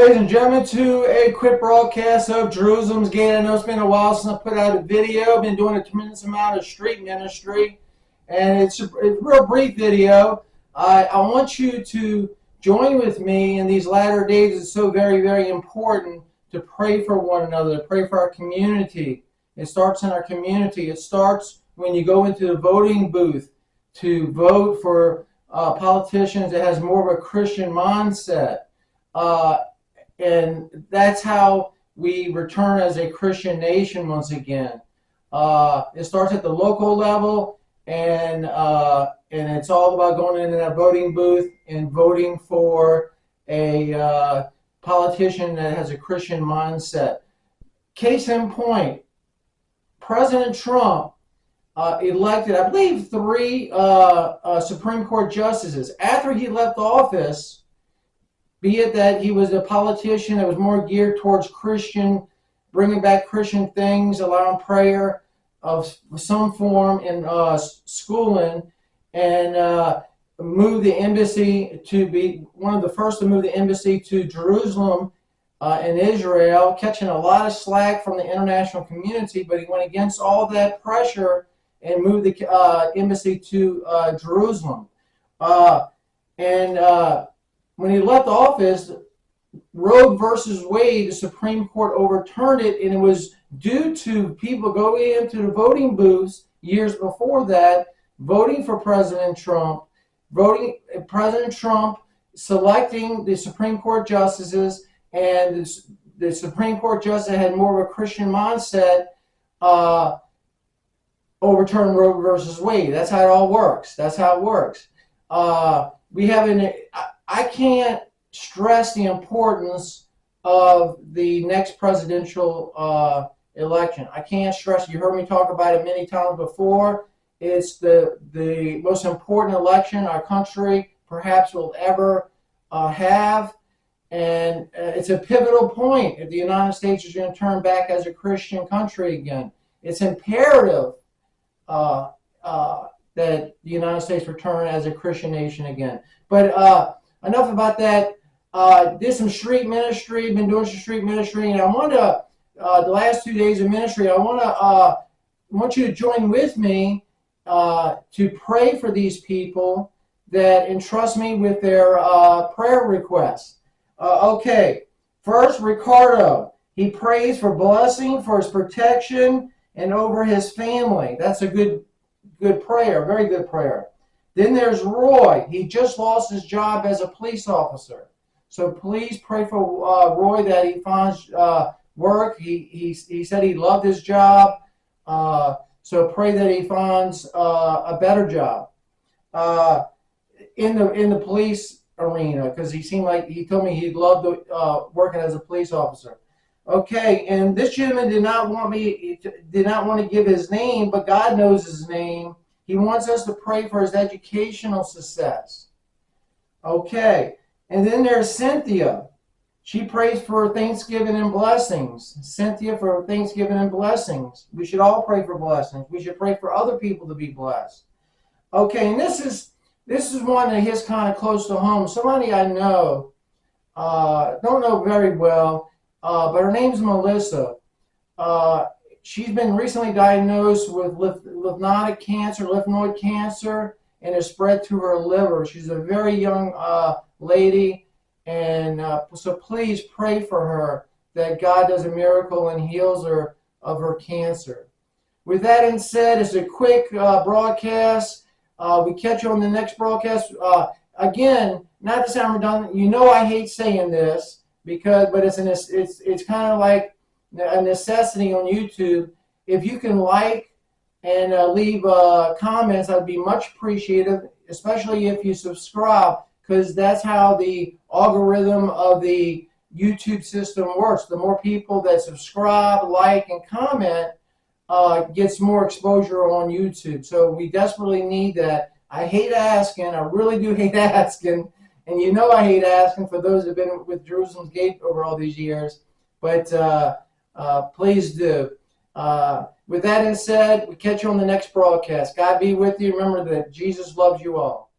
ladies and gentlemen, to a quick broadcast of Jerusalem's Gate. I know it's been a while since I put out a video. I've been doing a tremendous amount of street ministry, and it's a real brief video. I want you to join with me in these latter days. It's so very, very important to pray for one another, to pray for our community. It starts in our community. It starts when you go into the voting booth to vote for politicians that has more of a Christian mindset. And that's how we return as a Christian nation once again. It starts at the local level, and it's all about going into that voting booth and voting for a politician that has a Christian mindset. Case in point, President Trump elected, I believe, 3 Supreme Court justices. After he left office, be it that he was a politician that was more geared towards Christian, bringing back Christian things, allowing prayer of some form in schooling, and moved the embassy to be one of the first to move the embassy to Jerusalem in Israel, catching a lot of slack from the international community, but he went against all that pressure and moved the embassy to Jerusalem. When he left office, Roe versus Wade, the Supreme Court overturned it, and it was due to people going into the voting booths years before that, voting for President Trump, selecting the Supreme Court justices, and the Supreme Court justice had more of a Christian mindset, overturned Roe versus Wade. That's how it all works. That's how it works. I can't stress the importance of the next presidential election. I can't stress, you heard me talk about it many times before. It's the most important election our country perhaps will ever have. And it's a pivotal point if the United States is going to turn back as a Christian country again. It's imperative that the United States return as a Christian nation again. But enough about that. Did some street ministry, been doing some street ministry, and I want to, the last 2 days of ministry, I want you to join with me to pray for these people that entrust me with their prayer requests. Okay, first, Ricardo. He prays for blessing, for his protection, and over his family. That's a good prayer, very good prayer. Then there's Roy. He just lost his job as a police officer. So please pray for Roy that he finds work. He said he loved his job. So pray that he finds a better job in the police arena, because he seemed like he told me he loved working as a police officer. Okay, and this gentleman did not want to give his name, but God knows his name. He wants us to pray for his educational success. Okay, and then there's Cynthia. She prays for Thanksgiving and blessings. Cynthia, for Thanksgiving and blessings. We should all pray for blessings. We should pray for other people to be blessed. Okay, and this is one that hits kind of close to home. Somebody I know, don't know very well, but her name's Melissa. She's been recently diagnosed with lymphatic cancer, lymphoid cancer, and it's spread to her liver. She's a very young lady, and so please pray for her that God does a miracle and heals her of her cancer. With that being said, it's a quick broadcast. We catch you on the next broadcast. Again, not to sound redundant, you know I hate saying this, but it's kind of like a necessity on YouTube. If you can like and leave comments, I'd be much appreciated, especially if you subscribe, because that's how the algorithm of the YouTube system works. The more people that subscribe, like, and comment, gets more exposure on YouTube. So we desperately need that. I hate asking. I really do hate asking. And you know I hate asking for those that have been with Jerusalem's Gate over all these years. But please do. With that being said, we catch you on the next broadcast. God be with you. Remember that Jesus loves you all.